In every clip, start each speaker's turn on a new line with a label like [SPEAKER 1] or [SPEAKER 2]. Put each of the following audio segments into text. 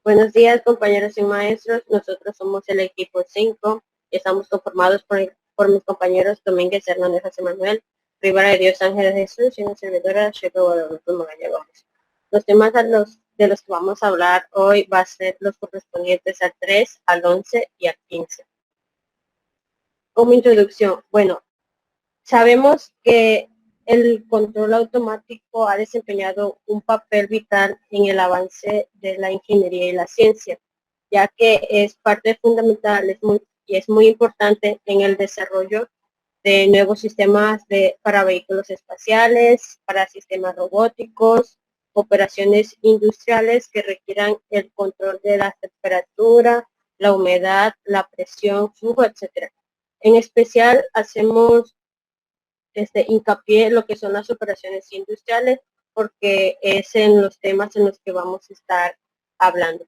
[SPEAKER 1] Buenos días, compañeros y maestros. Nosotros somos el equipo 5 y estamos conformados por mis compañeros Domínguez Hernández José Manuel, Rivera de Dios Ángel de Jesús y una servidora Chepe Guadalupe Magaña Gómez. Los temas de los que vamos a hablar hoy va a ser los correspondientes al 3, al 11 y al 15. Como introducción, bueno, sabemos que el control automático ha desempeñado un papel vital en el avance de la ingeniería y la ciencia, ya que es parte fundamental y es muy importante en el desarrollo de nuevos sistemas para vehículos espaciales, para sistemas robóticos, operaciones industriales que requieran el control de la temperatura, la humedad, la presión, flujo, etcétera. En especial hacemos hincapié en lo que son las operaciones industriales, porque es en los temas en los que vamos a estar hablando.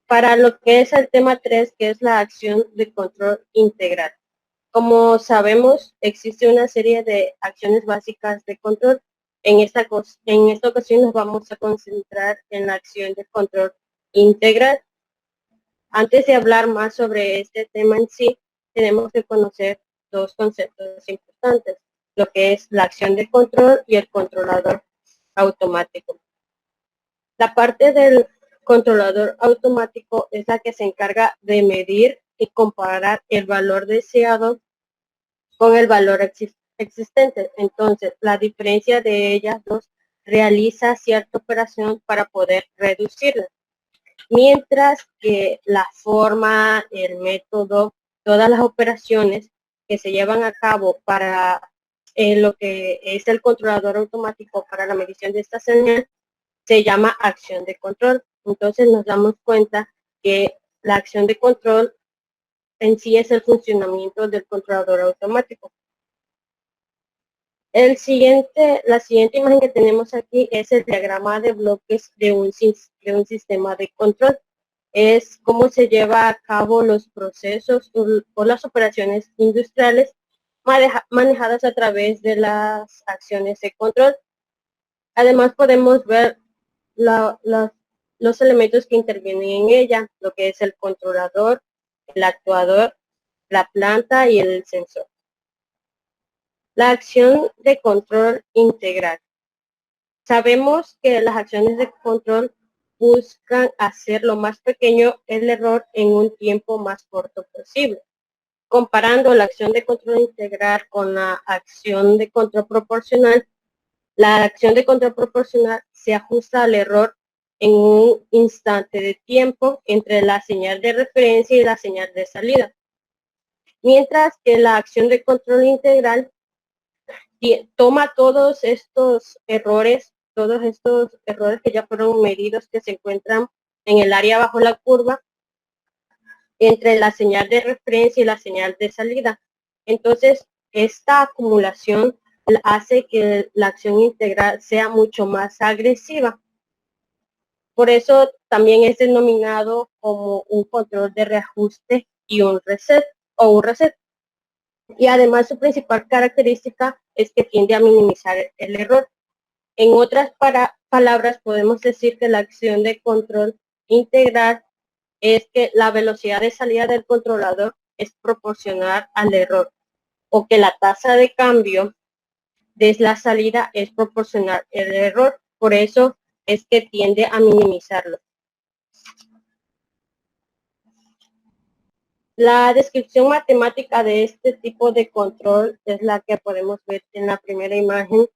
[SPEAKER 1] Para lo que es el tema 3, que es la acción de control integral. Como sabemos, existe una serie de acciones básicas de control. En esta ocasión nos vamos a concentrar en la acción de control integral. Antes de hablar más sobre este tema en sí, tenemos que conocer dos conceptos importantes, lo que es la acción de control y el controlador automático. La parte del controlador automático es la que se encarga de medir y comparar el valor deseado con el valor existente. Entonces, la diferencia de ellas dos realiza cierta operación para poder reducirla. Mientras que la forma, el método, todas las operaciones que se llevan a cabo para lo que es el controlador automático para la medición de esta señal, se llama acción de control. Entonces nos damos cuenta que la acción de control en sí es el funcionamiento del controlador automático. La siguiente imagen que tenemos aquí es el diagrama de bloques de un sistema de control. Es cómo se lleva a cabo los procesos o las operaciones industriales manejadas a través de las acciones de control. Además podemos ver los elementos que intervienen en ella, lo que es el controlador, el actuador, la planta y el sensor. La acción de control integral. Sabemos que las acciones de control buscan hacer lo más pequeño el error en un tiempo más corto posible. Comparando la acción de control integral con la acción de control proporcional, la acción de control proporcional se ajusta al error en un instante de tiempo entre la señal de referencia y la señal de salida. Mientras que la acción de control integral toma todos estos errores que ya fueron medidos, que se encuentran en el área bajo la curva, entre la señal de referencia y la señal de salida. Entonces, esta acumulación hace que la acción integral sea mucho más agresiva. Por eso también es denominado como un control de reajuste y un reset o un reset. Y además su principal característica es que tiende a minimizar el error. En otras palabras, podemos decir que la acción de control integral es que la velocidad de salida del controlador es proporcional al error, o que la tasa de cambio de la salida es proporcional al error. Por eso es que tiende a minimizarlo. La descripción matemática de este tipo de control es la que podemos ver en la primera imagen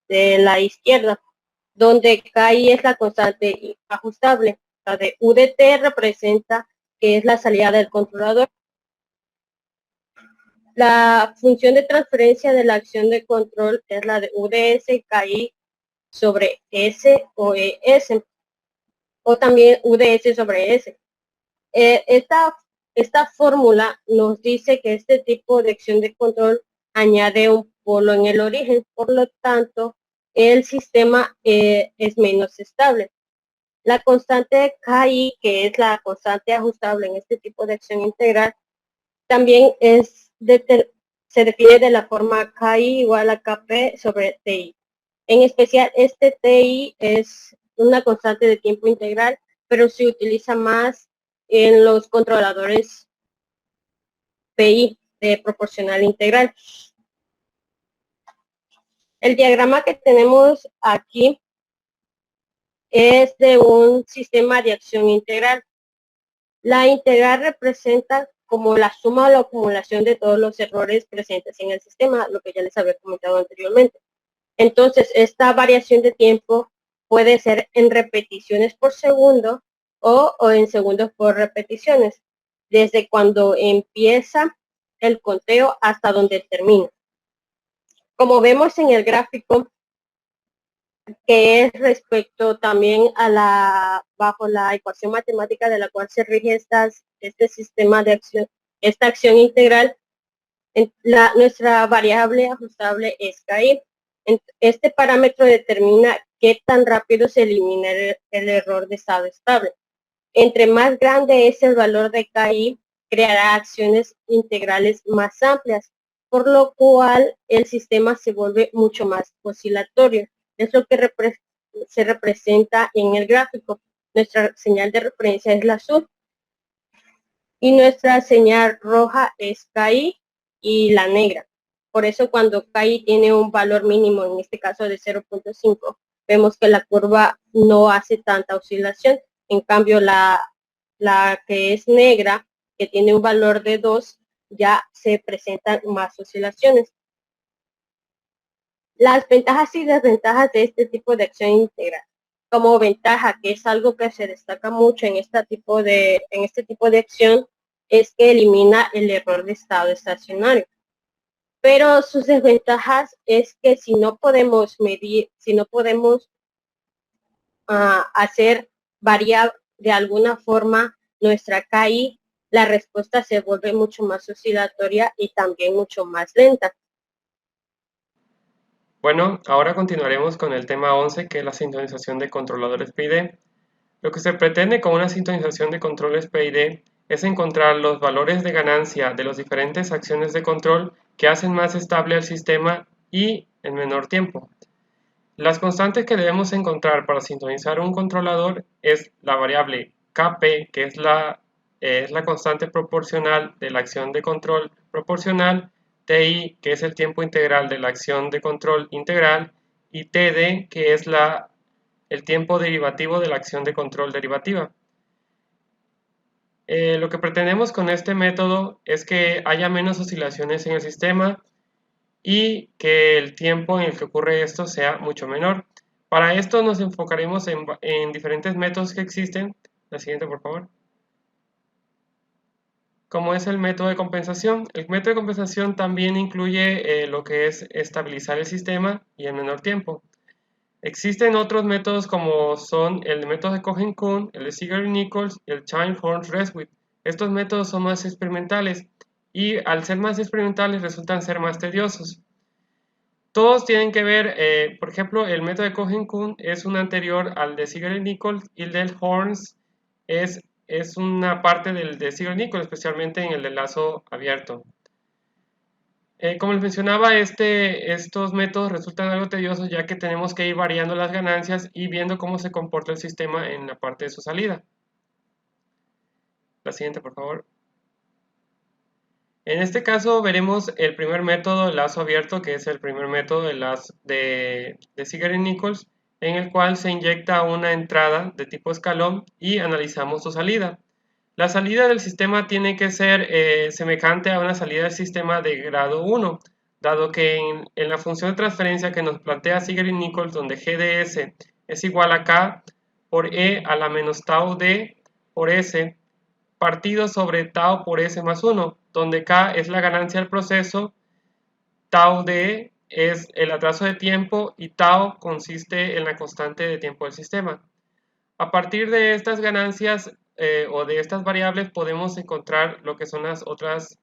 [SPEAKER 1] de la izquierda, donde KI es la constante ajustable. La de UDT representa que es la salida del controlador. La función de transferencia de la acción de control es la de UDS KI sobre S o ES, o también UDS sobre S. Esta fórmula nos dice que este tipo de acción de control añade un polo en el origen, por lo tanto, el sistema es menos estable. La constante KI, que es la constante ajustable en este tipo de acción integral, también se define de la forma KI igual a KP sobre TI. En especial, este TI es una constante de tiempo integral, pero se utiliza más en los controladores PI de proporcional integral. El diagrama que tenemos aquí es de un sistema de acción integral. La integral representa como la suma o la acumulación de todos los errores presentes en el sistema, lo que ya les había comentado anteriormente. Entonces, esta variación de tiempo puede ser en repeticiones por segundo o en segundos por repeticiones, desde cuando empieza el conteo hasta donde termina. Como vemos en el gráfico, que es respecto también a bajo la ecuación matemática de la cual se rige este sistema de acción, esta acción integral, nuestra variable ajustable es KI. Este parámetro determina qué tan rápido se elimina el error de estado estable. Entre más grande es el valor de KI, creará acciones integrales más amplias, por lo cual el sistema se vuelve mucho más oscilatorio. Es lo que se representa en el gráfico. Nuestra señal de referencia es la azul y nuestra señal roja es KI y la negra. Por eso cuando KI tiene un valor mínimo, en este caso de 0.5, vemos que la curva no hace tanta oscilación. En cambio, la que es negra, que tiene un valor de 2, ya se presentan más oscilaciones. Las ventajas y desventajas de este tipo de acción integral. Como ventaja, que es algo que se destaca mucho en este tipo de acción, es que elimina el error de estado estacionario. Pero sus desventajas es que si no podemos medir, si no podemos hacer variar de alguna forma nuestra KI, la respuesta se vuelve mucho más oscilatoria y también mucho más lenta.
[SPEAKER 2] Bueno, ahora continuaremos con el tema 11, que es la sintonización de controladores PID. Lo que se pretende con una sintonización de controles PID es encontrar los valores de ganancia de las diferentes acciones de control que hacen más estable al sistema y en menor tiempo. Las constantes que debemos encontrar para sintonizar un controlador es la variable Kp, que es la constante proporcional de la acción de control proporcional, Ti, que es el tiempo integral de la acción de control integral, y Td, que es el tiempo derivativo de la acción de control derivativa. Lo que pretendemos con este método es que haya menos oscilaciones en el sistema y que el tiempo en el que ocurre esto sea mucho menor. Para esto nos enfocaremos en diferentes métodos que existen. La siguiente, por favor. Como es el método de compensación. El método de compensación también incluye lo que es estabilizar el sistema y en menor tiempo. Existen otros métodos como son el método de Cohen-Kuhn, el de Seeger-Nichols y el Chain-Horn-Reswick. Estos métodos son más experimentales y al ser más experimentales resultan ser más tediosos. Todos tienen que ver, por ejemplo, el método de Cohen-Kuhn es un anterior al de Seeger-Nichols y el del Horns es una parte del de Seeger-Nichols, especialmente en el de lazo abierto. Como les mencionaba, estos métodos resultan algo tediosos ya que tenemos que ir variando las ganancias y viendo cómo se comporta el sistema en la parte de su salida. La siguiente, por favor. En este caso veremos el primer método de lazo abierto, que es el primer método de Seeger-Nichols, en el cual se inyecta una entrada de tipo escalón y analizamos su salida. La salida del sistema tiene que ser semejante a una salida del sistema de grado 1, dado que en la función de transferencia que nos plantea Seeger-Nichols, donde GDS es igual a K por E a la menos tau D por S, partido sobre tau por S más 1, donde K es la ganancia del proceso, tau D es el atraso de tiempo y tau consiste en la constante de tiempo del sistema. A partir de estas ganancias o de estas variables podemos encontrar lo que son las otras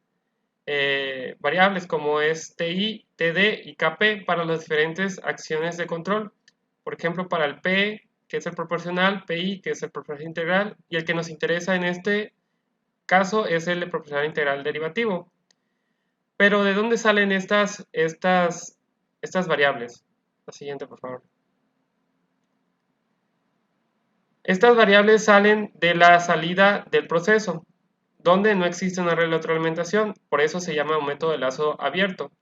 [SPEAKER 2] variables como es TI, TD y KP para las diferentes acciones de control. Por ejemplo, para el P, que es el proporcional, PI, que es el proporcional integral, y el que nos interesa en este caso es el de proporcional integral derivativo. Pero ¿de dónde salen estas variables? La siguiente, por favor. Estas variables salen de la salida del proceso, donde no existe una retroalimentación, por eso se llama un método de lazo abierto.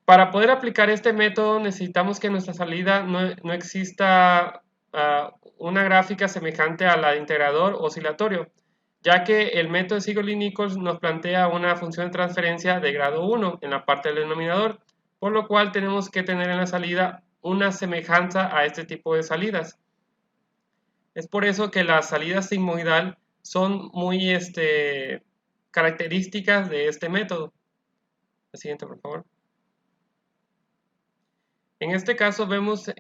[SPEAKER 2] Para poder aplicar este método necesitamos que en nuestra salida no exista una gráfica semejante a la de integrador oscilatorio, ya que el método de Siegel-Nichols nos plantea una función de transferencia de grado 1 en la parte del denominador, por lo cual tenemos que tener en la salida una semejanza a este tipo de salidas. Es por eso que las salidas sigmoidal son muy características de este método. La siguiente, por favor. En este caso vemos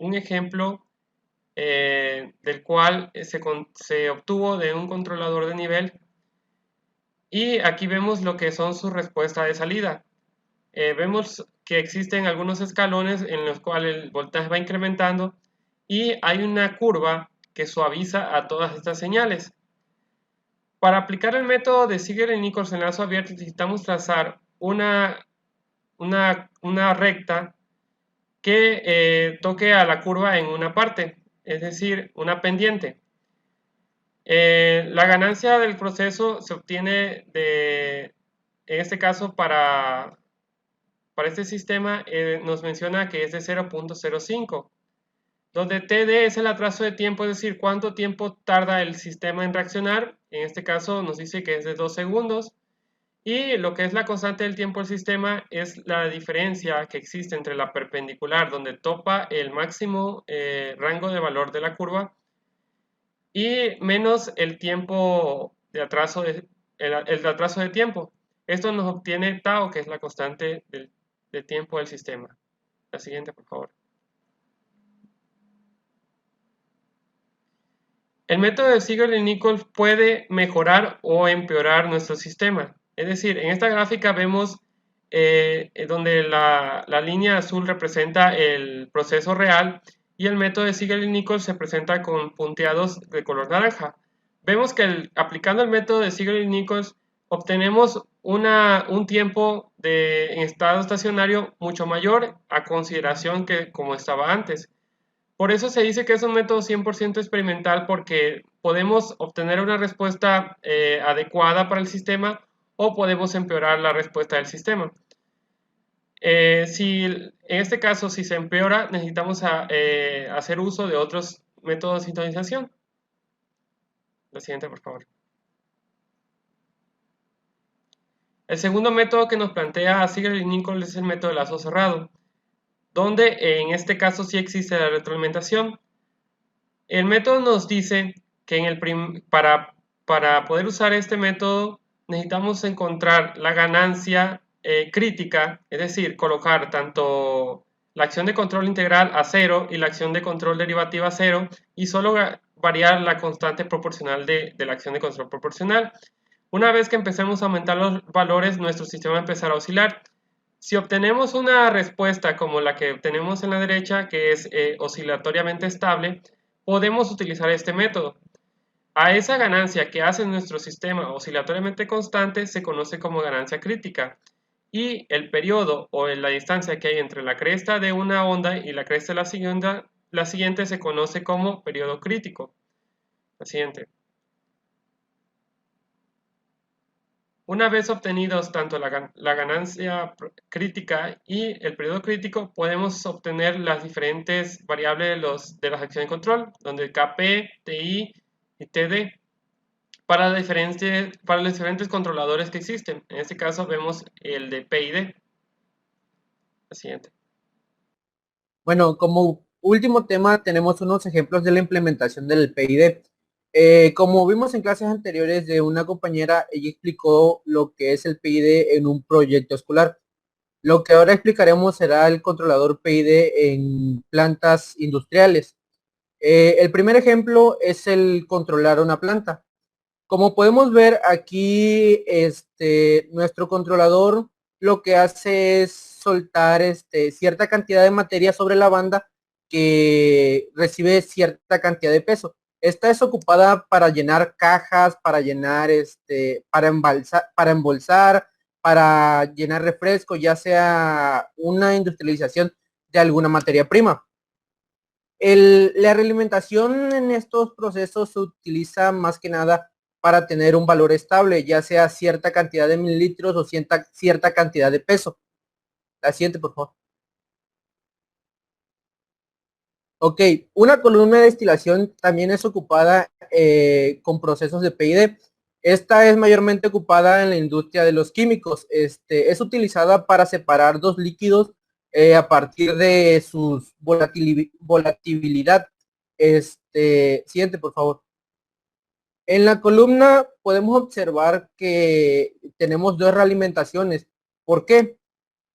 [SPEAKER 2] un ejemplo del cual se obtuvo de un controlador de nivel, y aquí vemos lo que son sus respuestas de salida. Vemos que existen algunos escalones en los cuales el voltaje va incrementando y hay una curva que suaviza a todas estas señales. Para aplicar el método de Siegel-Nichols en lazo abierto necesitamos trazar una recta que toque a la curva en una parte, es decir, una pendiente. La ganancia del proceso se obtiene en este caso para este sistema nos menciona que es de 0.05, donde TD es el atraso de tiempo, es decir, cuánto tiempo tarda el sistema en reaccionar. En este caso nos dice que es de 2 segundos. Y lo que es la constante del tiempo del sistema es la diferencia que existe entre la perpendicular, donde topa el máximo rango de valor de la curva, y menos el tiempo de atraso el atraso de tiempo. Esto nos obtiene tau, que es la constante del tiempo del sistema. La siguiente, por favor. El método de Siegel-Nichols puede mejorar o empeorar nuestro sistema. Es decir, en esta gráfica vemos donde la línea azul representa el proceso real y el método de Siegel-Nichols se presenta con punteados de color naranja. Vemos que aplicando el método de Siegel-Nichols obtenemos un tiempo en estado estacionario mucho mayor a consideración que como estaba antes. Por eso se dice que es un método 100% experimental, porque podemos obtener una respuesta adecuada para el sistema o podemos empeorar la respuesta del sistema. En este caso, si se empeora, necesitamos hacer uso de otros métodos de sintonización. La siguiente, por favor. El segundo método que nos plantea Siegel-Nichols es el método de lazo cerrado, donde en este caso sí existe la retroalimentación. El método nos dice que para poder usar este método necesitamos encontrar la ganancia crítica, es decir, colocar tanto la acción de control integral a 0 y la acción de control derivativa a 0, y solo variar la constante proporcional de la acción de control proporcional. Una vez que empecemos a aumentar los valores, nuestro sistema va a empezar a oscilar. Si obtenemos una respuesta como la que obtenemos en la derecha, que es oscilatoriamente estable, podemos utilizar este método. A esa ganancia que hace nuestro sistema oscilatoriamente constante se conoce como ganancia crítica, y el periodo o la distancia que hay entre la cresta de una onda y la cresta de la siguiente se conoce como periodo crítico. La siguiente. Una vez obtenidos tanto la ganancia crítica y el periodo crítico, podemos obtener las diferentes variables de las acciones de control, donde KP, TI y TD, para los diferentes controladores que existen. En este caso vemos el de P y D. La siguiente.
[SPEAKER 3] Bueno, como último tema tenemos unos ejemplos de la implementación del PID. Como vimos en clases anteriores de una compañera, ella explicó lo que es el PID en un proyecto escolar. Lo que ahora explicaremos será el controlador PID en plantas industriales. El primer ejemplo es el controlar una planta. Como podemos ver aquí, nuestro controlador lo que hace es soltar cierta cantidad de materia sobre la banda que recibe cierta cantidad de peso. Esta es ocupada para llenar cajas, para llenar para embolsar, para llenar refresco, ya sea una industrialización de alguna materia prima. La realimentación en estos procesos se utiliza más que nada para tener un valor estable, ya sea cierta cantidad de mililitros o cierta cantidad de peso. La siguiente, por favor. Ok, una columna de destilación también es ocupada con procesos de PID. Esta es mayormente ocupada en la industria de los químicos. Es utilizada para separar dos líquidos a partir de su volatilidad. Siguiente, por favor. En la columna podemos observar que tenemos dos realimentaciones. ¿Por qué?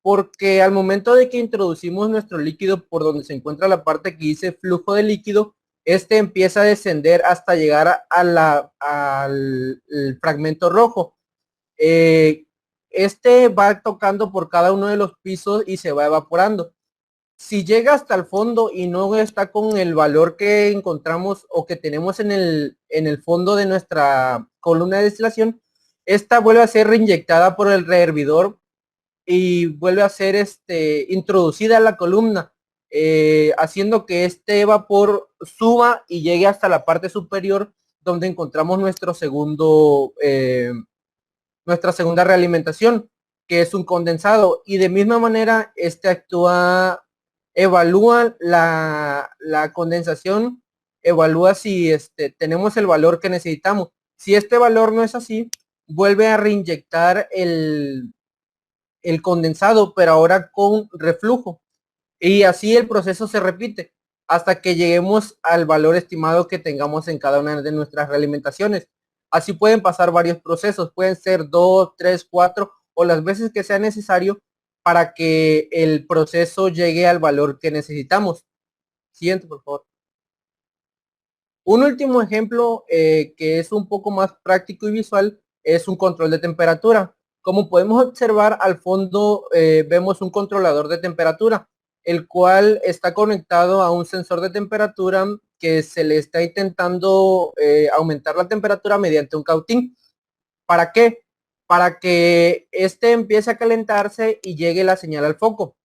[SPEAKER 3] Porque al momento de que introducimos nuestro líquido por donde se encuentra la parte que dice flujo de líquido, este empieza a descender hasta llegar al fragmento rojo. Este va tocando por cada uno de los pisos y se va evaporando. Si llega hasta el fondo y no está con el valor que encontramos o que tenemos en el fondo de nuestra columna de destilación, esta vuelve a ser reinyectada por el rehervidor y vuelve a ser introducida a la columna, haciendo que este vapor suba y llegue hasta la parte superior donde encontramos nuestra segunda realimentación, que es un condensado, y de misma manera evalúa la condensación, evalúa si tenemos el valor que necesitamos. Si este valor no es así, vuelve a reinyectar el condensado, pero ahora con reflujo. Y así el proceso se repite hasta que lleguemos al valor estimado que tengamos en cada una de nuestras realimentaciones. Así pueden pasar varios procesos, pueden ser 2, 3, 4 o las veces que sea necesario para que el proceso llegue al valor que necesitamos. Siguiente, por favor. Un último ejemplo que es un poco más práctico y visual es un control de temperatura. Como podemos observar al fondo vemos un controlador de temperatura, el cual está conectado a un sensor de temperatura que se le está intentando aumentar la temperatura mediante un cautín. ¿Para qué? Para que este empiece a calentarse y llegue la señal al foco.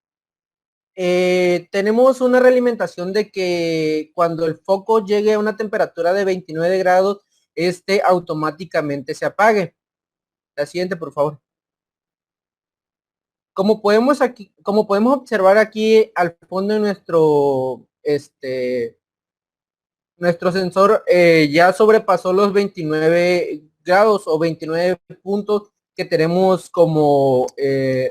[SPEAKER 3] Tenemos una realimentación de que cuando el foco llegue a una temperatura de 29 grados, este automáticamente se apague. La siguiente, por favor. Como podemos observar aquí al fondo de nuestro sensor ya sobrepasó los 29 grados o 29 puntos que tenemos como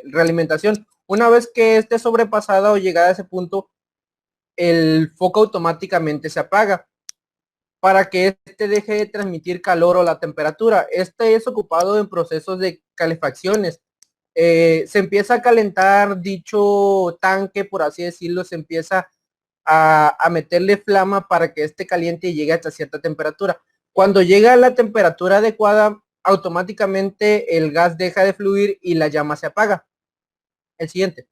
[SPEAKER 3] realimentación. Una vez que esté sobrepasada o llegada a ese punto, el foco automáticamente se apaga para que este deje de transmitir calor o la temperatura. Este es ocupado en procesos de calefacciones. Se empieza a calentar dicho tanque, por así decirlo, se empieza a meterle flama para que este caliente y llegue hasta cierta temperatura. Cuando llega a la temperatura adecuada, automáticamente el gas deja de fluir y la llama se apaga. El siguiente.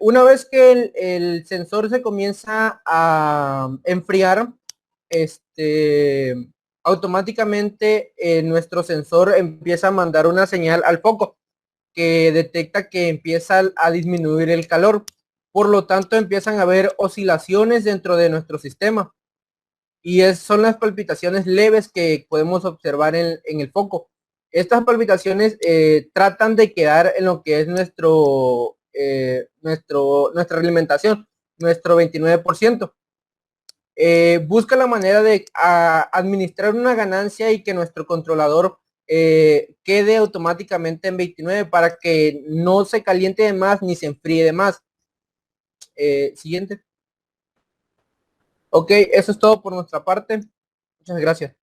[SPEAKER 3] Una vez que el sensor se comienza a enfriar, automáticamente nuestro sensor empieza a mandar una señal al foco que detecta que empieza a disminuir el calor. Por lo tanto, empiezan a haber oscilaciones dentro de nuestro sistema. Y son las palpitaciones leves que podemos observar en el foco. Estas palpitaciones tratan de quedar en lo que es nuestra alimentación, nuestro 29%. Busca la manera de administrar una ganancia y que nuestro controlador quede automáticamente en 29 para que no se caliente de más ni se enfríe de más. Siguiente. Ok, eso es todo por nuestra parte. Muchas gracias.